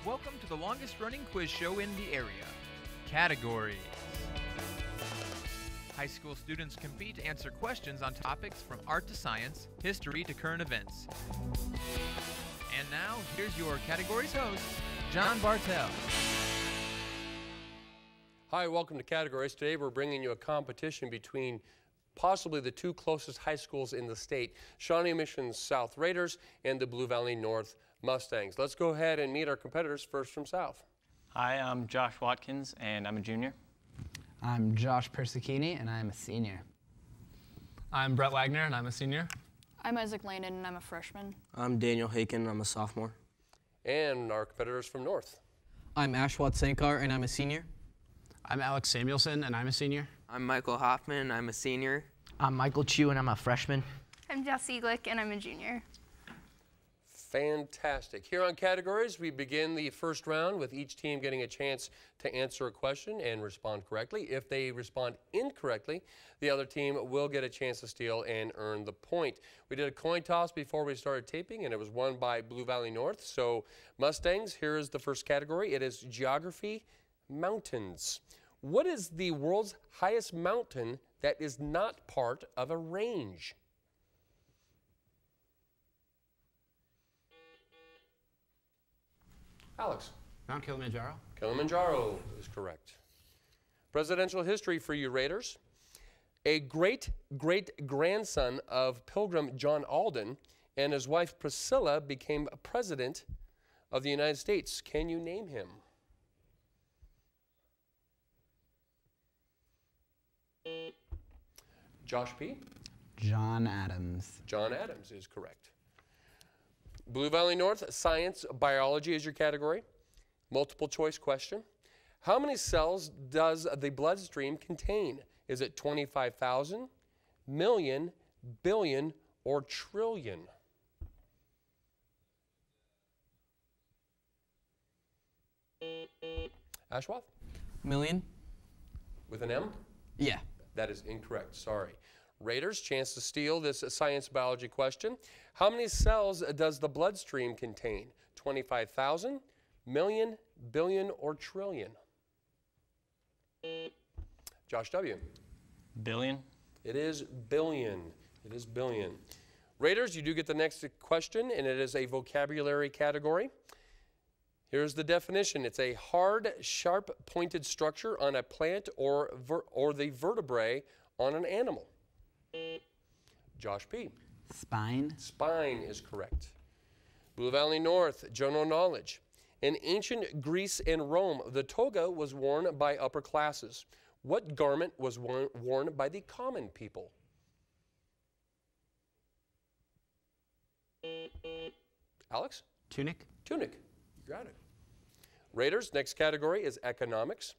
Welcome to the longest running quiz show in the area. Categories. High school students compete to answer questions on topics from art to science, history to current events. And now, here's your categories host, John Bartell. Hi, welcome to Categories. Today we're bringing you a competition between possibly the two closest high schools in the state, Shawnee Mission's South Raiders and the Blue Valley North Mustangs. Let's go ahead and meet our competitors. First from South. Hi, I'm Josh Watkins, and I'm a junior. I'm Josh Persicini, and I'm a senior. I'm Brett Wagner, and I'm a senior. I'm Isaac Landon, and I'm a freshman. I'm Daniel Haken, and I'm a sophomore. And our competitors from North. I'm Ashwat Sankar, and I'm a senior. I'm Alex Samuelson, and I'm a senior. I'm Michael Hoffman, and I'm a senior. I'm Michael Chu, and I'm a freshman. I'm Jess Eglick, and I'm a junior. Fantastic. Here on Categories, we begin the first round with each team getting a chance to answer a question and respond correctly. If they respond incorrectly, the other team will get a chance to steal and earn the point. We did a coin toss before we started taping, and it was won by Blue Valley North. So Mustangs, here is the first category. It is Geography, Mountains. What is the world's highest mountain that is not part of a range? Alex. Mount Kilimanjaro. Kilimanjaro is correct. Presidential history for you Raiders. A great-great-grandson of Pilgrim John Alden and his wife Priscilla became president of the United States. Can you name him? Josh P. John Adams. John Adams is correct. Blue Valley North, science, biology is your category. Multiple choice question. How many cells does the bloodstream contain? Is it 25,000, million, billion, or trillion? Ashwath? Million? With an M? Yeah. That is incorrect, sorry. Raiders, chance to steal this science biology question. How many cells does the bloodstream contain? 25,000, million, billion, or trillion? Josh W. Billion? It is billion. It is billion. Raiders, you do get the next question, and it is a vocabulary category. Here's the definition. It's a hard, sharp-pointed structure on a plant or the vertebrae on an animal. Josh P. Spine. Spine is correct. Blue Valley North, general knowledge. In ancient Greece and Rome, the toga was worn by upper classes. What garment was worn by the common people? Alex? Tunic. Tunic. Got it. Raiders, next category is economics.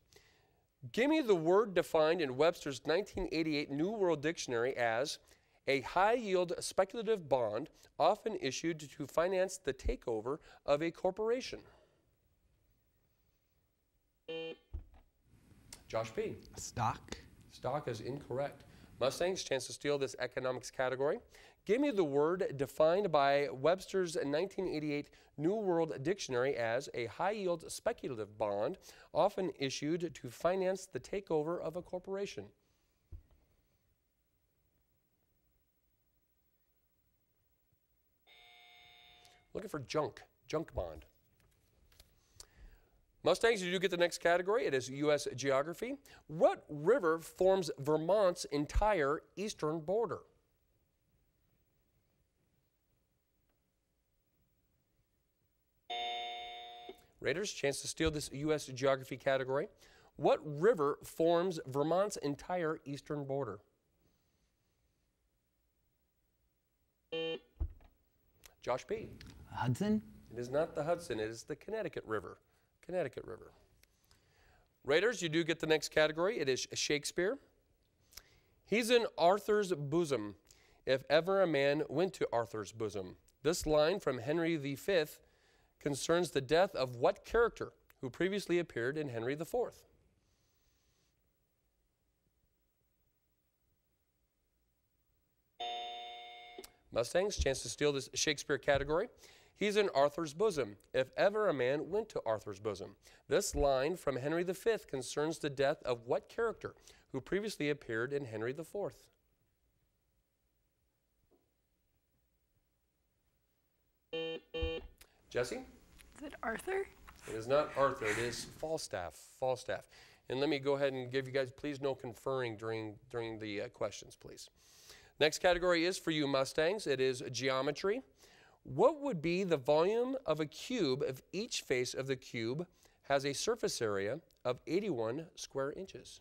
Give me the word defined in Webster's 1988 New World Dictionary as a high-yield speculative bond often issued to finance the takeover of a corporation. Josh P. Stock. Stock is incorrect. Mustangs, chance to steal this economics category. Give me the word defined by Webster's 1988 New World Dictionary as a high-yield speculative bond often issued to finance the takeover of a corporation. Looking for junk bond. Mustangs, you do get the next category. It is U.S. geography. What river forms Vermont's entire eastern border? Raiders, chance to steal this U.S. geography category. What river forms Vermont's entire eastern border? Josh P. Hudson. It is not the Hudson. It is the Connecticut River. Connecticut River. Raiders, you do get the next category. It is Shakespeare. He's in Arthur's bosom, if ever a man went to Arthur's bosom. This line from Henry V concerns the death of what character who previously appeared in Henry IV? Mustangs, chance to steal this Shakespeare category. He's in Arthur's bosom, if ever a man went to Arthur's bosom. This line from Henry V concerns the death of what character who previously appeared in Henry IV? Jesse? Is it Arthur? It is not Arthur, it is Falstaff. Falstaff. And let me go ahead and give you guys, please no conferring during the questions, please. Next category is for you Mustangs. It is geometry. What would be the volume of a cube if each face of the cube has a surface area of 81 square inches?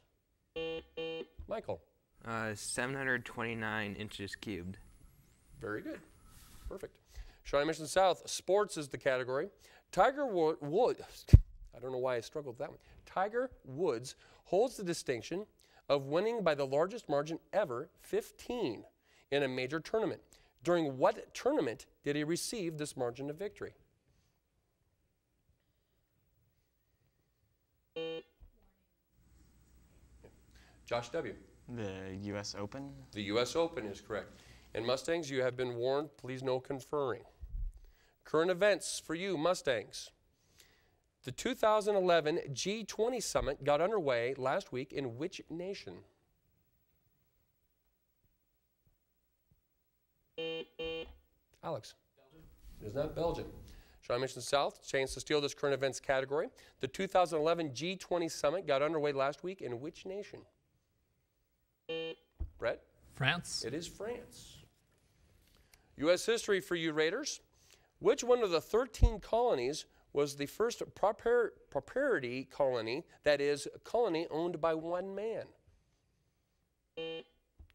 Michael? 729 inches cubed. Very good. Perfect. Shawnee Mission South, sports is the category. Tiger Woods, I don't know why I struggled with that one. Tiger Woods holds the distinction of winning by the largest margin ever, 15, in a major tournament. During what tournament did he receive this margin of victory? Josh W. The U.S. Open. The U.S. Open is correct. And Mustangs, you have been warned, please no conferring. Current events for you, Mustangs. The 2011 G20 summit got underway last week in which nation? Alex? Belgium. It is not Belgium. Shawnee Mission South, chance to steal this current events category. The 2011 G20 summit got underway last week in which nation? Brett? France. It is France. U.S. history for you Raiders. Which one of the 13 colonies was the first proprietary colony, that is, a colony owned by one man?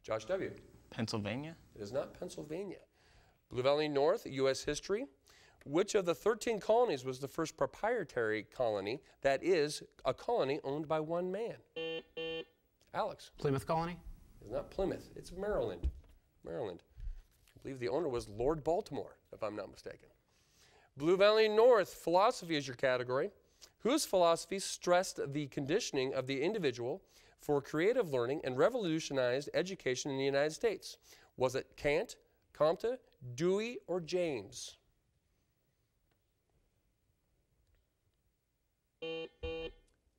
Josh W. Pennsylvania. It is not Pennsylvania. Blue Valley North, U.S. history. Which of the 13 colonies was the first proprietary colony, that is, a colony owned by one man? Alex. Plymouth Colony. It's not Plymouth. It's Maryland. Maryland. I believe the owner was Lord Baltimore, if I'm not mistaken. Blue Valley North, philosophy is your category. Whose philosophy stressed the conditioning of the individual for creative learning and revolutionized education in the United States? Was it Kant, Comte, Dewey, or James?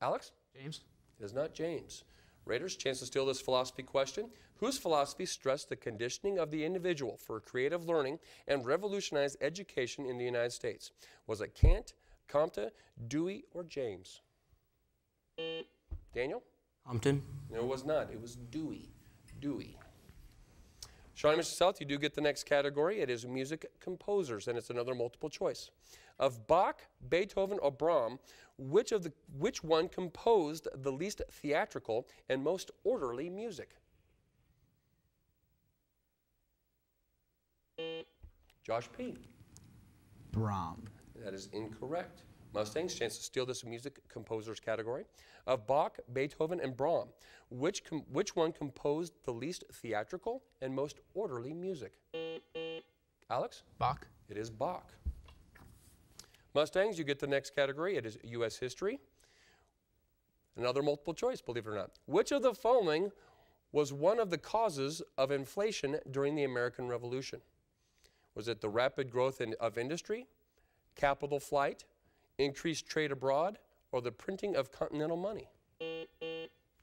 Alex? James. It is not James. Raiders, chance to steal this philosophy question. Whose philosophy stressed the conditioning of the individual for creative learning and revolutionized education in the United States? Was it Kant, Comte, Dewey, or James? Daniel? Compton. No, it was not. It was Dewey. Dewey. Shawnee Mission South, you do get the next category. It is music composers, and it's another multiple choice. Of Bach, Beethoven, or Brahms, which one composed the least theatrical and most orderly music? Josh P. Brahms. That is incorrect. Mustangs, chance to steal this music composers category. Of Bach, Beethoven, and Brahms, which one composed the least theatrical and most orderly music? Alex? Bach. It is Bach. Mustangs, you get the next category. It is U.S. history. Another multiple choice, believe it or not. Which of the following was one of the causes of inflation during the American Revolution? Was it the rapid growth of industry, capital flight, increased trade abroad, or the printing of continental money?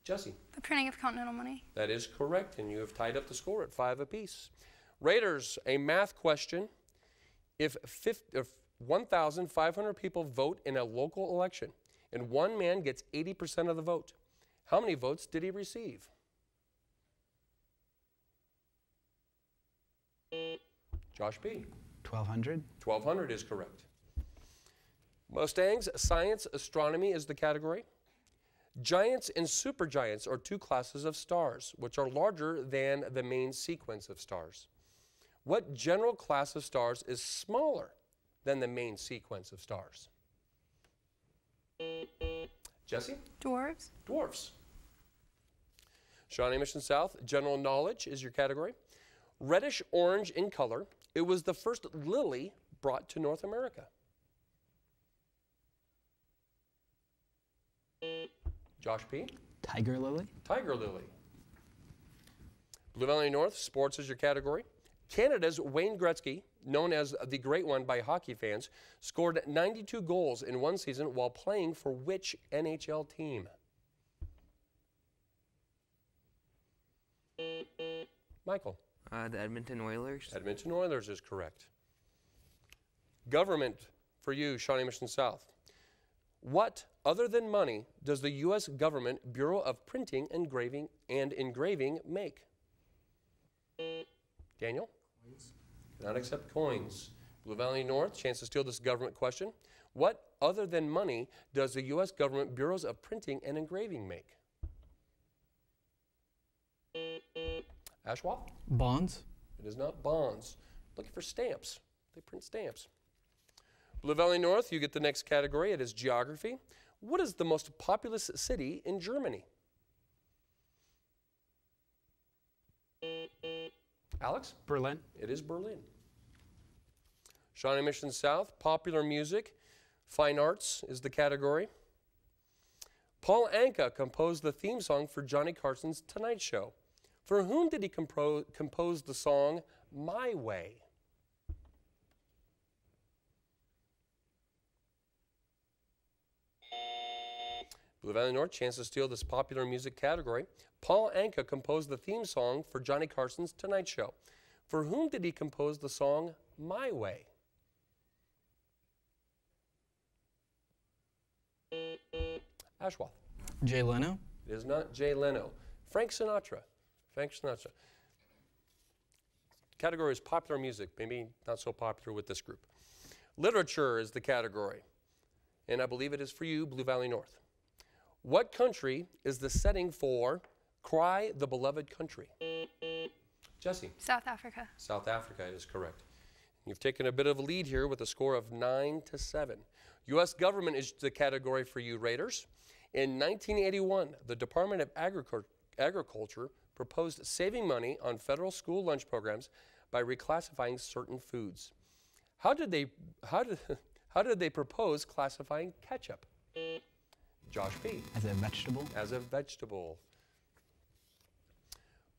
Jesse? The printing of continental money. That is correct, and you have tied up the score at 5 apiece. Raiders, a math question. If 1,500 people vote in a local election and one man gets 80% of the vote, how many votes did he receive? Josh P. 1,200. 1,200 is correct. Mustangs, science, astronomy is the category. Giants and supergiants are two classes of stars, which are larger than the main sequence of stars. What general class of stars is smaller than the main sequence of stars? Jesse? Dwarves. Dwarfs. Shawnee Mission South, general knowledge is your category. Reddish orange in color, it was the first lily brought to North America. Josh P. Tiger lily. Tiger lily. Blue Valley North, sports is your category. Canada's Wayne Gretzky known as the Great One by hockey fans, scored 92 goals in one season while playing for which NHL team? Michael. The Edmonton Oilers. Edmonton Oilers is correct. Government for you, Shawnee Mission South. What, other than money, does the U.S. Government Bureau of Printing, Engraving, and Engraving make? Daniel? Coins. Cannot accept coins. Blue Valley North, chance to steal this government question. What, other than money, does the U.S. Government Bureaus of Printing and Engraving make? Ashwa? Bonds. It is not bonds. Looking for stamps. They print stamps. Blue Valley North, you get the next category. It is geography. What is the most populous city in Germany? Alex? Berlin. It is Berlin. Shawnee Mission South, popular music. Fine arts is the category. Paul Anka composed the theme song for Johnny Carson's Tonight Show. For whom did he compose the song My Way? Blue Valley North, chance to steal this popular music category. Paul Anka composed the theme song for Johnny Carson's Tonight Show. For whom did he compose the song My Way? Ashwa. Jay Leno. It is not Jay Leno. Frank Sinatra. Frank Sinatra. Category is popular music, maybe not so popular with this group. Literature is the category, and I believe it is for you, Blue Valley North. What country is the setting for Cry the Beloved Country? Jesse. South Africa. South Africa is correct. You've taken a bit of a lead here with a score of 9-7. U.S. government is the category for you, Raiders. In 1981, the Department of Agriculture proposed saving money on federal school lunch programs by reclassifying certain foods. How did they propose classifying ketchup? Josh P. As a vegetable? As a vegetable.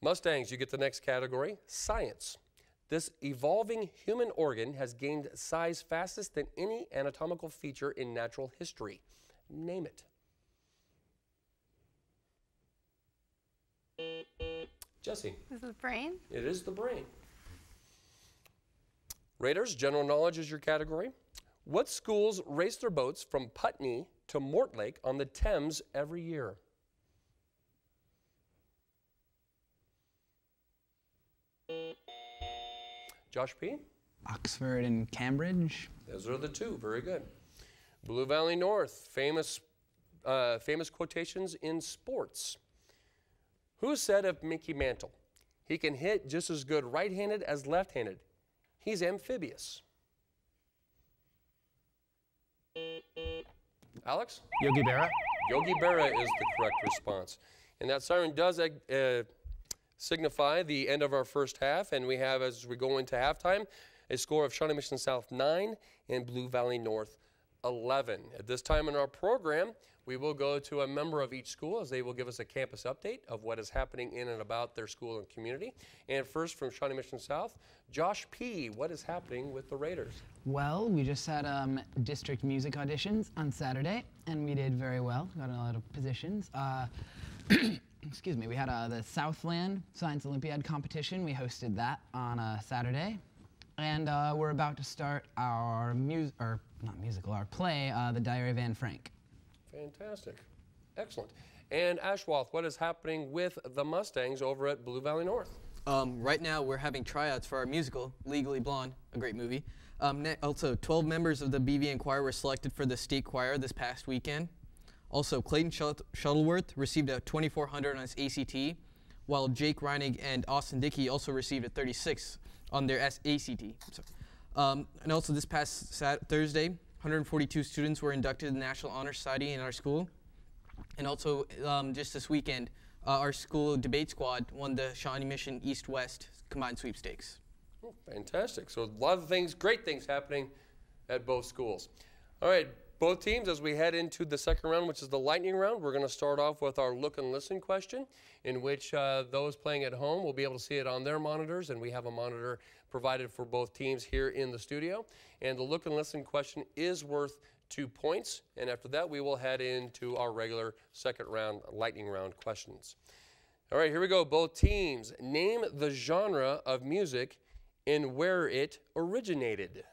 Mustangs, you get the next category, science. This evolving human organ has gained size fastest than any anatomical feature in natural history. Name it. Jesse. Is it the brain? It is the brain. Raiders, general knowledge is your category. What schools race their boats from Putney to Mortlake on the Thames every year? Josh P. Oxford and Cambridge. Those are the two. Very good. Blue Valley North, famous quotations in sports. Who said of Mickey Mantle, he can hit just as good right-handed as left-handed? He's amphibious. Alex? Yogi Berra. Yogi Berra is the correct response. And that siren does signify the end of our first half, and we have, as we go into halftime, a score of Shawnee Mission South 9 and Blue Valley North 11. At this time in our program, we will go to a member of each school as they will give us a campus update of what is happening in and about their school and community. And first from Shawnee Mission South, Josh P., what is happening with the Raiders? Well, we just had district music auditions on Saturday, and we did very well. Got a lot of positions. Excuse me, we had the Southland Science Olympiad competition. We hosted that on Saturday. And we're about to start our our play, The Diary of Anne Frank. Fantastic. Excellent. And Ashwath, what is happening with the Mustangs over at Blue Valley North? Right now, we're having tryouts for our musical, Legally Blonde, a great movie. Also, 12 members of the BVN choir were selected for the state choir this past weekend. Also, Clayton Shuttleworth received a 2400 on his ACT, while Jake Reinig and Austin Dickey also received a 36 on their ACT. And also, this past Thursday, 142 students were inducted to the National Honor Society in our school. And also, just this weekend, our school debate squad won the Shawnee Mission East-West combined sweepstakes. Oh, fantastic. So a lot of things, great things happening at both schools. All right, Both teams, as we head into the second round, which is the lightning round, we're going to start off with our look and listen question, in which those playing at home will be able to see it on their monitors, and we have a monitor provided for both teams here in the studio. And the look and listen question is worth 2 points, and after that we will head into our regular second round lightning round questions. All right, here we go. Both teams, name the genre of music and where it originated.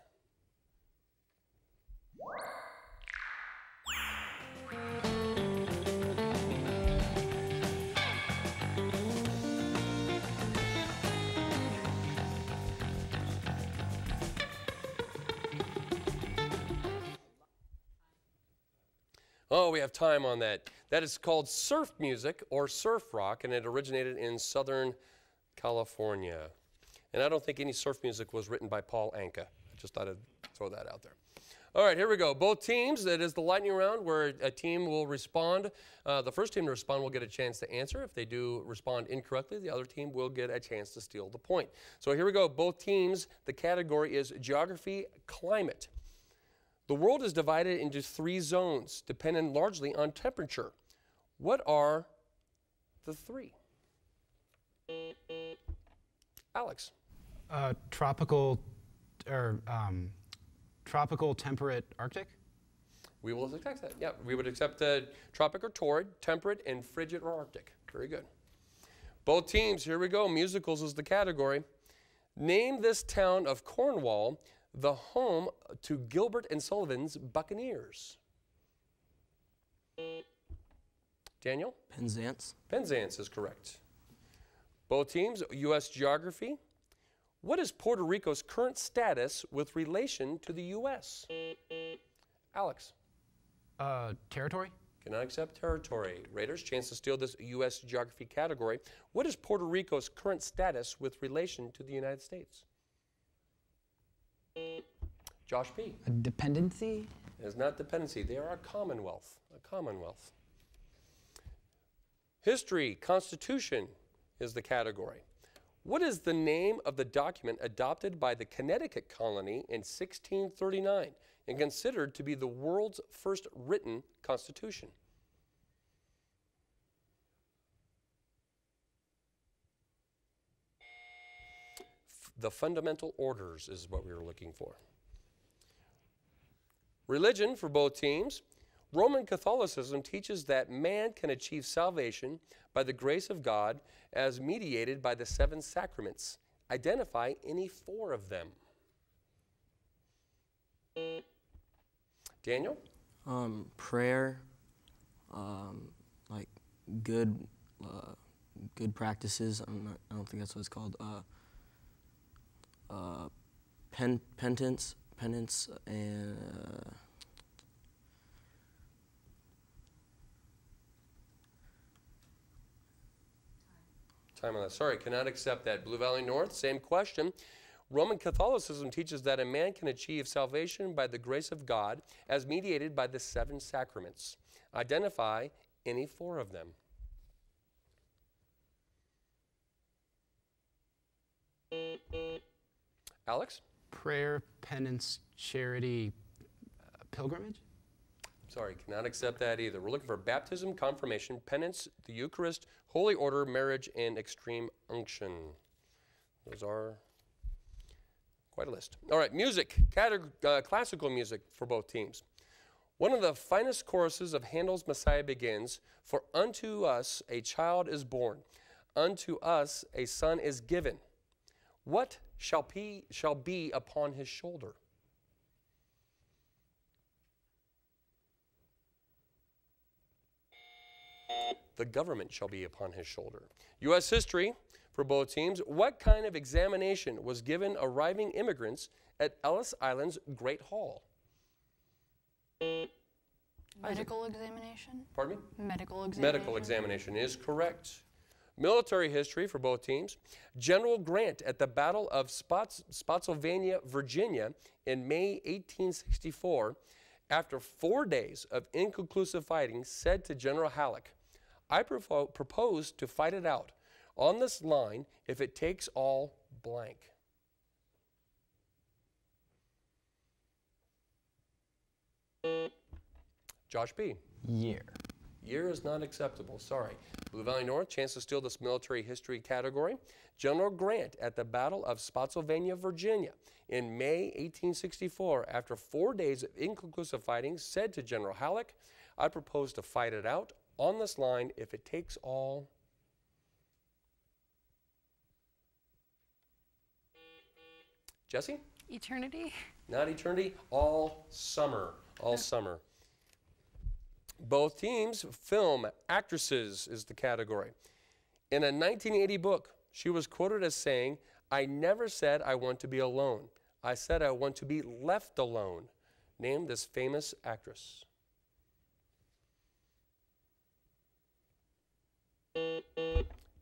Oh, we have time on that. That is called surf music or surf rock, and it originated in Southern California. And I don't think any surf music was written by Paul Anka. I just thought I'd throw that out there. All right, here we go. Both teams, it is the lightning round where a team will respond. The first team to respond will get a chance to answer. If they do respond incorrectly, the other team will get a chance to steal the point. So here we go. Both teams, the category is geography, climate. The world is divided into 3 zones, dependent largely on temperature. What are the 3? Alex. Tropical temperate Arctic? We will accept that. Yeah, we would accept tropic or torrid, temperate, and frigid or Arctic. Very good. Both teams, here we go. Musicals is the category. Name this town of Cornwall, the home to Gilbert and Sullivan's Buccaneers. Daniel? Penzance. Penzance is correct. Both teams, U.S. geography. What is Puerto Rico's current status with relation to the U.S.? Alex? Territory? Cannot accept territory. Raiders, chance to steal this U.S. geography category. What is Puerto Rico's current status with relation to the United States? Josh P. A dependency? It is not dependency. They are a commonwealth. A commonwealth. History, Constitution is the category. What is the name of the document adopted by the Connecticut colony in 1639 and considered to be the world's first written constitution? The fundamental orders is what we were looking for. Religion for both teams. Roman Catholicism teaches that man can achieve salvation by the grace of God as mediated by the 7 sacraments. Identify any 4 of them. Daniel? Prayer, like good practices. I don't think that's what it's called. Penance, and time on that. Sorry, cannot accept that. Blue Valley North, same question. Roman Catholicism teaches that a man can achieve salvation by the grace of God as mediated by the 7 sacraments. Identify any 4 of them. Alex? Prayer, penance, charity, pilgrimage? Sorry, cannot accept that either. We're looking for baptism, confirmation, penance, the Eucharist, holy order, marriage, and extreme unction. Those are quite a list. All right, music, classical music for both teams. One of the finest choruses of Handel's Messiah begins, "For unto us a child is born, unto us a son is given. What shall be upon his shoulder?" The government shall be upon his shoulder. U.S. history for both teams. What kind of examination was given arriving immigrants at Ellis Island's Great Hall? Medical examination? Pardon me? Medical examination. Medical examination is correct. Military history for both teams. General Grant at the Battle of Spotsylvania, Virginia in May 1864, after 4 days of inconclusive fighting, said to General Halleck, "I propose to fight it out on this line if it takes all blank." Josh B. Year. Year is not acceptable, sorry. Blue Valley North, chance to steal this military history category. General Grant at the Battle of Spotsylvania, Virginia in May 1864, after 4 days of inconclusive fighting, said to General Halleck, I propose to fight it out on this line if it takes all. Jesse? Eternity. Not eternity, all summer. All summer. Both teams, film actresses is the category. In a 1980 book, she was quoted as saying, I never said I want to be alone. I said I want to be left alone. Name this famous actress.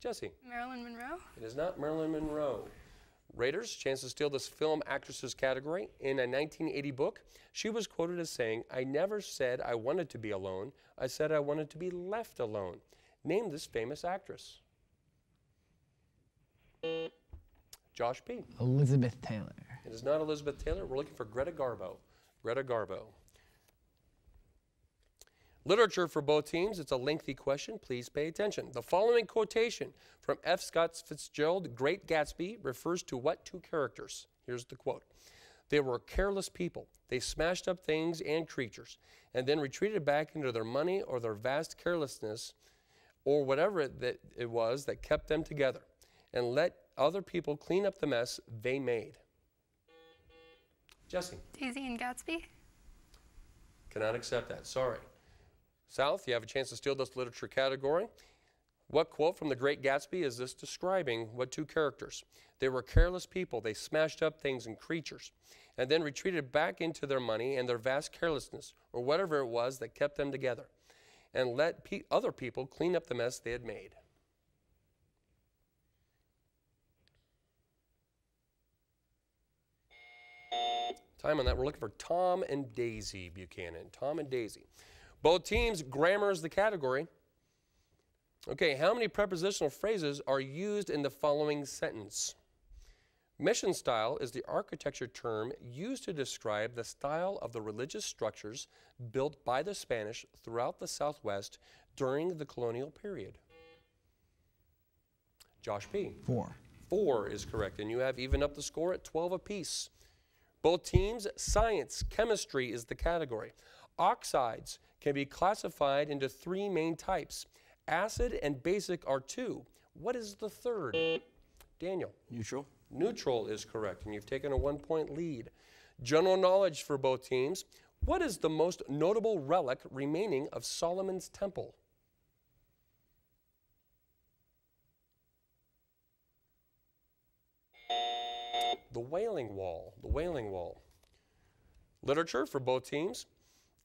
Jesse. Marilyn Monroe. It is not Marilyn Monroe. Raiders, chance to steal this film actresses category. In a 1980 book, she was quoted as saying, I never said I wanted to be alone. I said I wanted to be left alone. Name this famous actress. Josh P. Elizabeth Taylor. It is not Elizabeth Taylor. We're looking for Greta Garbo. Greta Garbo. Literature for both teams. It's a lengthy question. Please pay attention. The following quotation from F. Scott Fitzgerald, Great Gatsby, refers to what two characters? Here's the quote. They were careless people. They smashed up things and creatures and then retreated back into their money or their vast carelessness or whatever it was that kept them together and let other people clean up the mess they made. Jesse. Daisy and Gatsby. Cannot accept that. Sorry. South, you have a chance to steal this literature category. What quote from The Great Gatsby is this describing? What two characters? They were careless people. They smashed up things and creatures and then retreated back into their money and their vast carelessness or whatever it was that kept them together and let other people clean up the mess they had made. Time on that. We're looking for Tom and Daisy Buchanan. Tom and Daisy. Both teams, grammar is the category. Okay, how many prepositional phrases are used in the following sentence? Mission style is the architecture term used to describe the style of the religious structures built by the Spanish throughout the Southwest during the colonial period. Josh P. 4. 4 is correct, and you have even up the score at 12 apiece. Both teams, science, chemistry is the category. Oxides can be classified into 3 main types. Acid and basic are 2. What is the third? Daniel. Neutral. Neutral is correct, and you've taken a 1-point lead. General knowledge for both teams. What is the most notable relic remaining of Solomon's temple? The Wailing Wall. The Wailing Wall. Literature for both teams.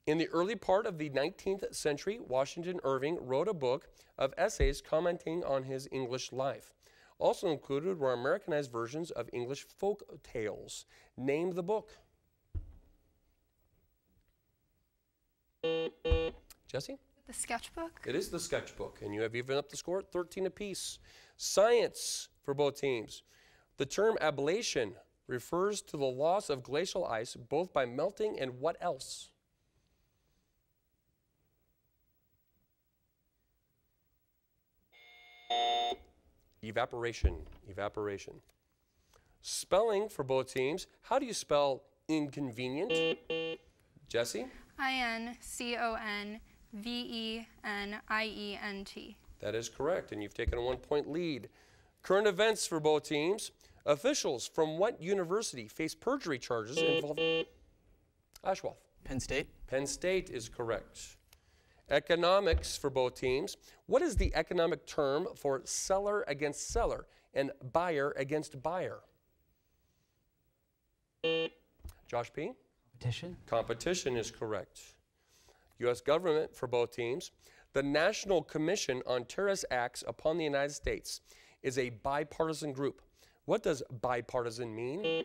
In the early part of the 19th century, Washington Irving wrote a book of essays commenting on his English life. Also included were Americanized versions of English folk tales. Name the book. Jesse? The Sketchbook. It is the Sketchbook, and you have even up the score at 13 apiece. Science for both teams. The term ablation refers to the loss of glacial ice both by melting and what else? Evaporation. Evaporation. Spelling for both teams. How do you spell inconvenient? Jesse? INCONVENIENT. That is correct, and you've taken a 1-point lead. Current events for both teams. Officials from what university face perjury charges involving Ashworth? Penn State. Penn State is correct. Economics for both teams. What is the economic term for seller against seller and buyer against buyer? Josh P. Competition. Competition is correct. U.S. government for both teams. The National Commission on Terrorist Acts upon the United States is a bipartisan group. What does bipartisan mean?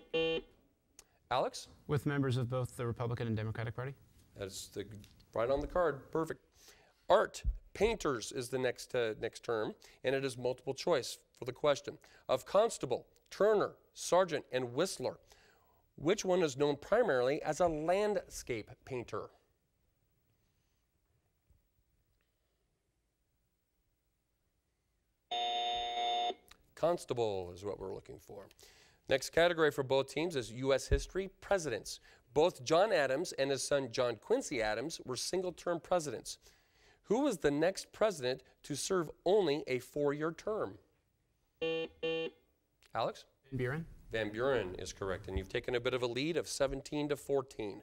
Alex? With members of both the Republican and Democratic Party. That's right on the card. Perfect. Art, painters is the next term, and it is multiple choice for the question. Of constable, turner, sergeant, and whistler, which one is known primarily as a landscape painter? constable is what we're looking for. Next category for both teams is U.S. history, presidents. Both John Adams and his son John Quincy Adams were single-term presidents. Who was the next president to serve only a 4-year term? Alex? Van Buren. Van Buren is correct, and you've taken a bit of a lead of 17-14.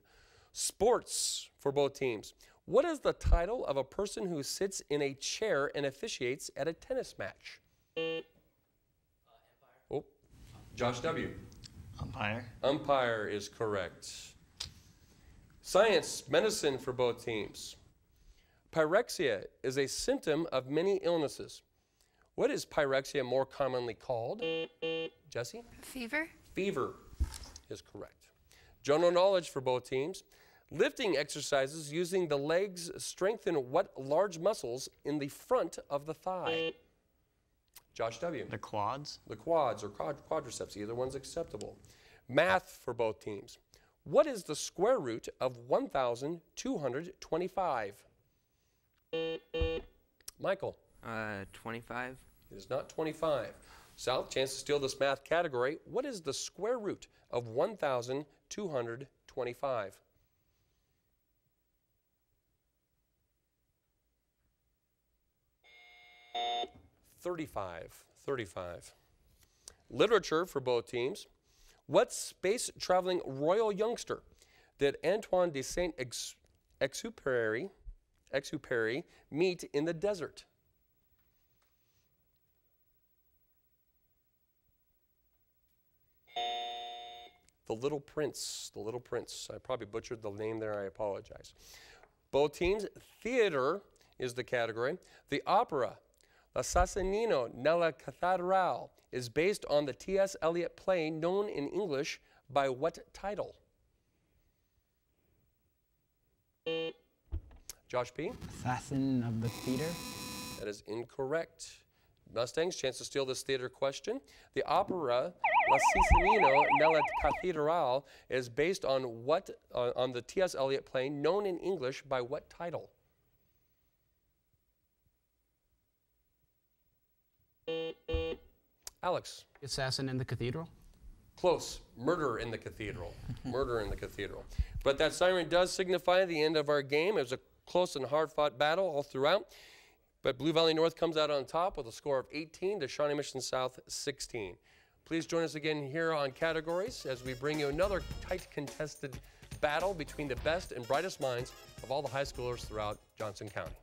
Sports for both teams. What is the title of a person who sits in a chair and officiates at a tennis match? Oh, Josh W. Umpire. Umpire is correct. Science, medicine for both teams. Pyrexia is a symptom of many illnesses. What is pyrexia more commonly called? Jesse? Fever. Fever is correct. General knowledge for both teams. Lifting exercises using the legs strengthen what large muscles in the front of the thigh? Josh W. The quads. The quads or quadriceps, either one's acceptable. Math for both teams. What is the square root of 1,225? Michael. 25. It is not 25. South, chance to steal this math category. What is the square root of 1,225? 35. Literature for both teams. What space-traveling royal youngster did Antoine de Saint-Exupéry meet in the desert? The Little Prince. I probably butchered the name there. I apologize. Both teams. Theater is the category. The opera L'Assassino nella Cattedrale is based on the T.S. Eliot play known in English by what title? Josh P. Assassin of the Theater. That is incorrect. Mustangs, chance to steal this theater question. The opera L'Assassino nella Cattedrale is based on what on the T.S. Eliot play known in English by what title? Alex. Assassin in the Cathedral. Close. Murder in the Cathedral. Murder in the Cathedral. But that siren does signify the end of our game. It was a close and hard-fought battle all throughout. But Blue Valley North comes out on top with a score of 18 to Shawnee Mission South 16. Please join us again here on Categories as we bring you another tight contested battle between the best and brightest minds of all the high schoolers throughout Johnson County.